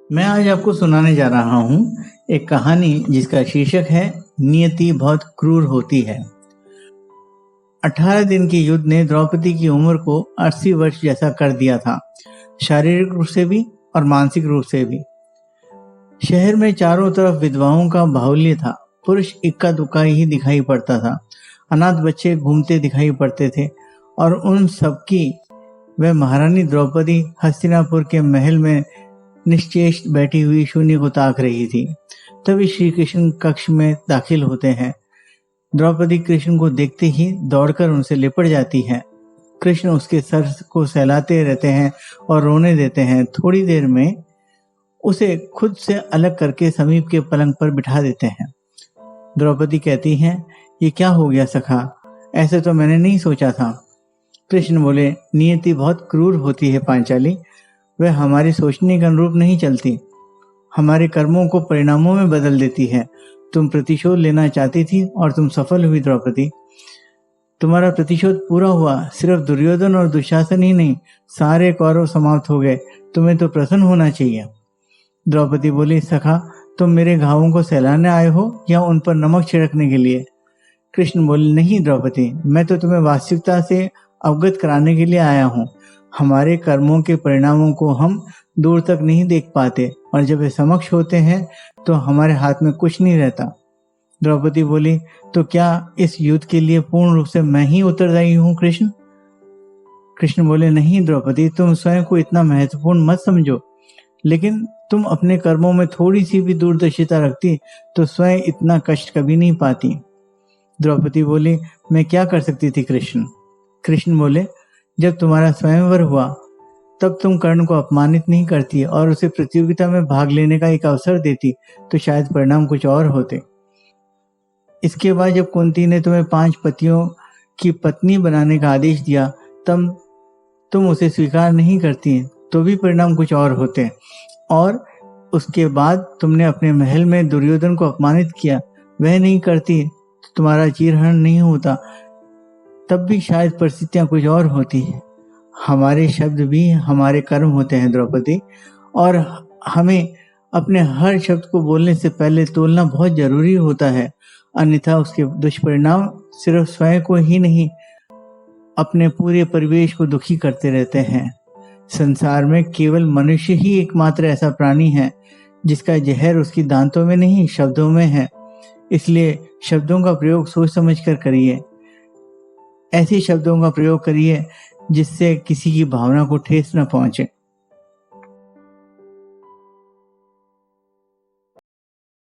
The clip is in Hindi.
मैं आज आपको सुनाने जा रहा हूँ एक कहानी जिसका शीर्षक है नियति बहुत क्रूर होती है। 18 दिन के युद्ध ने द्रौपदी की उम्र को 80 वर्ष जैसा कर दिया था, शारीरिक रूप से भी और मानसिक रूप से भी। शहर में चारों तरफ विधवाओं का बाहुल्य था। पुरुष इक्का दुक्का ही दिखाई पड़ता था। अनाथ बच्चे घूमते दिखाई पड़ते थे और उन सबकी वह महारानी द्रौपदी हस्तिनापुर के महल में निश्चेष्ट बैठी हुई शून्य को ताक रही थी। तभी श्री कृष्ण कक्ष में दाखिल होते हैं। द्रौपदी कृष्ण को देखते ही दौड़कर उनसे लिपट जाती है। कृष्ण उसके सर को सहलाते रहते हैं और रोने देते हैं। थोड़ी देर में उसे खुद से अलग करके समीप के पलंग पर बिठा देते हैं। द्रौपदी कहती हैं, ये क्या हो गया सखा, ऐसे तो मैंने नहीं सोचा था। कृष्ण बोले, नियति बहुत क्रूर होती है पांचाली, वह हमारे सोचने के अनुरूप नहीं चलती, हमारे कर्मों को परिणामों में बदल देती है। तुम प्रतिशोध लेना चाहती थी और तुम सफल हुई द्रौपदी। तुम्हारा प्रतिशोध पूरा हुआ। सिर्फ दुर्योधन और दुशासन ही नहीं, सारे कौरव समाप्त हो गए। तुम्हें तो प्रसन्न होना चाहिए। द्रौपदी बोली, सखा तुम मेरे घावों को सहलाने आए हो या उन पर नमक छिड़कने के लिए? कृष्ण बोले, नहीं द्रौपदी, मैं तो तुम्हें वास्तविकता से अवगत कराने के लिए आया हूँ। हमारे कर्मों के परिणामों को हम दूर तक नहीं देख पाते और जब वे समक्ष होते हैं तो हमारे हाथ में कुछ नहीं रहता। द्रौपदी बोली, तो क्या इस युद्ध के लिए पूर्ण रूप से मैं ही उत्तरदायी हूँ कृष्ण? कृष्ण बोले, नहीं द्रौपदी, तुम स्वयं को इतना महत्वपूर्ण मत समझो, लेकिन तुम अपने कर्मों में थोड़ी सी भी दूरदर्शिता रखती तो स्वयं इतना कष्ट कभी नहीं पाती। द्रौपदी बोली, मैं क्या कर सकती थी कृष्ण? कृष्ण बोले, जब तुम्हारा स्वयंवर हुआ तब तुम कर्ण को अपमानित नहीं करती और उसे प्रतियोगिता में भाग लेने का एक अवसर देती तो शायद परिणाम कुछ और होते। इसके बाद जब कुंती ने तुम्हें 5 पतियों की पत्नी बनाने का आदेश दिया तब तुम उसे स्वीकार नहीं करती तो भी परिणाम कुछ और होते। और उसके बाद तुमने अपने महल में दुर्योधन को अपमानित किया, वह नहीं करती तो तुम्हारा चीरहरण नहीं होता, तब भी शायद परिस्थितियां कुछ और होती है। हमारे शब्द भी हमारे कर्म होते हैं द्रौपदी, और हमें अपने हर शब्द को बोलने से पहले तोलना बहुत जरूरी होता है, अन्यथा उसके दुष्परिणाम सिर्फ स्वयं को ही नहीं अपने पूरे परिवेश को दुखी करते रहते हैं। संसार में केवल मनुष्य ही एकमात्र ऐसा प्राणी है जिसका जहर उसकी दांतों में नहीं शब्दों में है। इसलिए शब्दों का प्रयोग सोच समझ कर करिए। ऐसे शब्दों का प्रयोग करिए जिससे किसी की भावना को ठेस न पहुंचे।